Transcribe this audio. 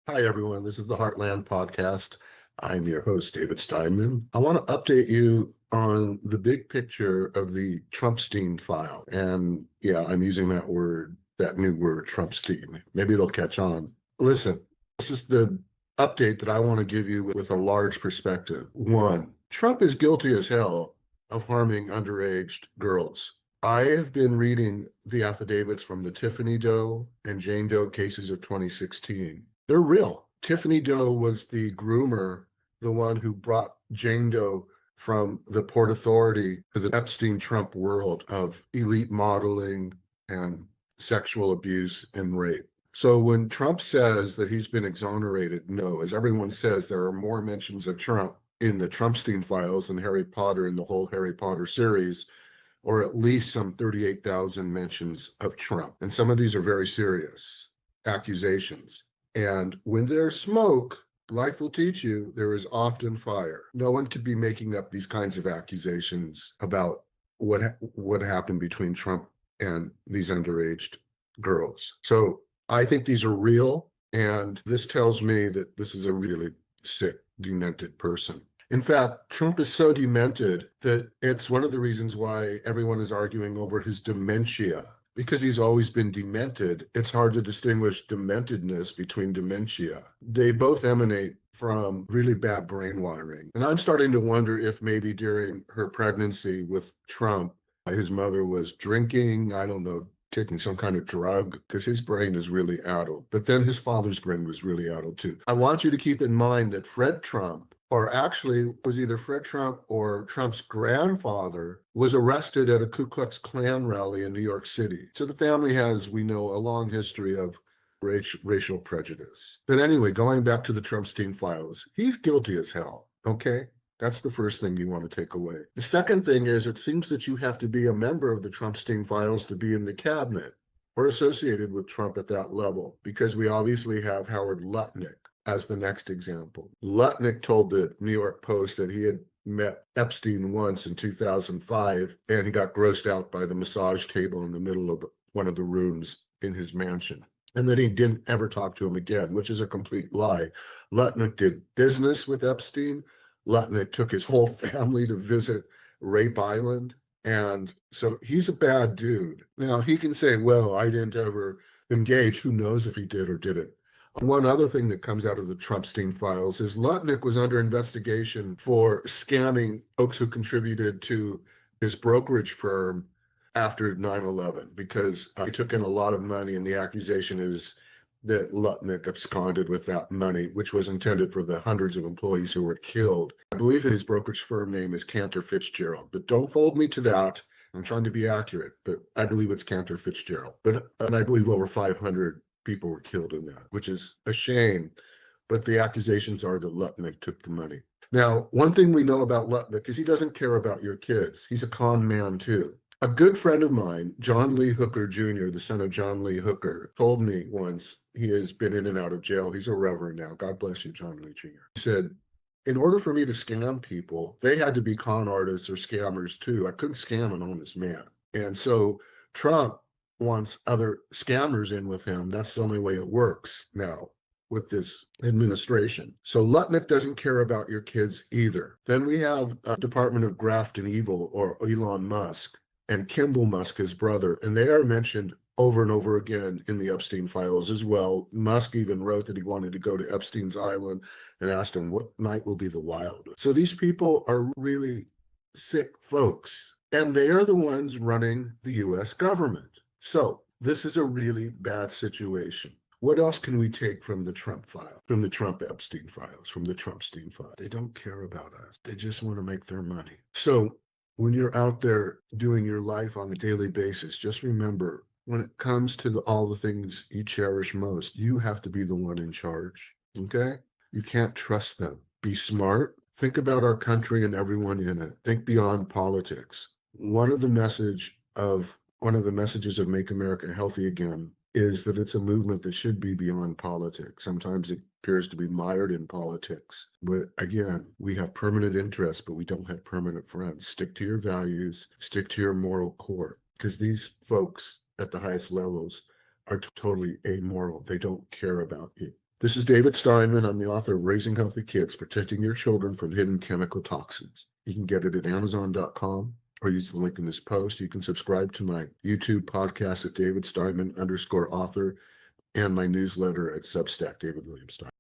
Hi, everyone. This is the Heartland Podcast. I'm your host, David Steinman. I want to update you on the big picture of the Trumpstein file. And yeah, I'm using that new word, Trumpstein. Maybe it'll catch on. Listen, this is the update that I want to give you with a large perspective. One, Trump is guilty as hell of harming underage girls. I have been reading the affidavits from the Tiffany Doe and Jane Doe cases of 2016. They're real. Tiffany Doe was the groomer, the one who brought Jane Doe from the Port Authority to the Epstein Trump world of elite modeling and sexual abuse and rape. So when Trump says that he's been exonerated, no, as everyone says, there are more mentions of Trump in the Trumpstein files than Harry Potter in the whole Harry Potter series, or at least some 38,000 mentions of Trump. And some of these are very serious accusations. And when there's smoke, life will teach you there is often fire. No one could be making up these kinds of accusations about what happened between Trump and these underage girls. So I think these are real, and this tells me that this is a really sick, demented person. In fact, Trump is so demented that it's one of the reasons why everyone is arguing over his dementia. Because he's always been demented, it's hard to distinguish dementedness between dementia. They both emanate from really bad brain wiring. And I'm starting to wonder if maybe during her pregnancy with Trump, his mother was drinking, I don't know, taking some kind of drug, because his brain is really addled. But then his father's brain was really addled too. I want you to keep in mind that Fred Trump, or actually was either Fred Trump or Trump's grandfather, was arrested at a Ku Klux Klan rally in New York City. So the family has, we know, a long history of racial prejudice. But anyway, going back to the Trumpstein files, he's guilty as hell, okay? That's the first thing you want to take away. The second thing is it seems that you have to be a member of the Trumpstein files to be in the cabinet or associated with Trump at that level, because we obviously have Howard Lutnick as the next example. Lutnick told the New York Post that he had met Epstein once in 2005, and he got grossed out by the massage table in the middle of one of the rooms in his mansion, and that he didn't ever talk to him again, which is a complete lie. Lutnick did business with Epstein. Lutnick took his whole family to visit Rape Island. And so he's a bad dude. Now, he can say, well, I didn't ever engage. Who knows if he did or didn't. One other thing that comes out of the Trumpstein files is Lutnick was under investigation for scamming folks who contributed to his brokerage firm after 9/11, because he took in a lot of money, and the accusation is that Lutnick absconded with that money, which was intended for the hundreds of employees who were killed. I believe his brokerage firm name is Cantor Fitzgerald, but don't hold me to that. I'm trying to be accurate, but I believe it's Cantor Fitzgerald. And I believe over 500 people were killed in that, which is a shame. But the accusations are that Lutnick took the money. Now, one thing we know about Lutnick is he doesn't care about your kids. He's a con man too. A good friend of mine, John Lee Hooker Jr., the son of John Lee Hooker, told me once, he has been in and out of jail. He's a reverend now. God bless you, John Lee Jr. He said, in order for me to scam people, they had to be con artists or scammers too. I couldn't scam an honest man. And so Trump wants other scammers in with him. That's the only way it works now with this administration. So Lutnick doesn't care about your kids either. Then we have a Department of Graft and Evil, or Elon Musk, and Kimball Musk, his brother, and they are mentioned over and over again in the Epstein files as well. Musk even wrote that he wanted to go to Epstein's island and asked him what night will be the wildest. So these people are really sick folks, and they are the ones running the U.S. government. So this is a really bad situation. What else can we take from the Trump file, from the Trump Epstein files, from the Trumpstein file? They don't care about us. They just want to make their money. So when you're out there doing your life on a daily basis, just remember, when it comes to all the things you cherish most, you have to be the one in charge, okay? You can't trust them. Be smart. Think about our country and everyone in it. Think beyond politics. One of the messages of Make America Healthy Again is that it's a movement that should be beyond politics. Sometimes it appears to be mired in politics. But again, we have permanent interests, but we don't have permanent friends. Stick to your values, stick to your moral core, because these folks at the highest levels are totally amoral. They don't care about you. This is David Steinman. I'm the author of Raising Healthy Kids, Protecting Your Children from Hidden Chemical Toxins. You can get it at Amazon.com or use the link in this post. You can subscribe to my YouTube podcast at David Steinman _ author and my newsletter at Substack, David William Steinman.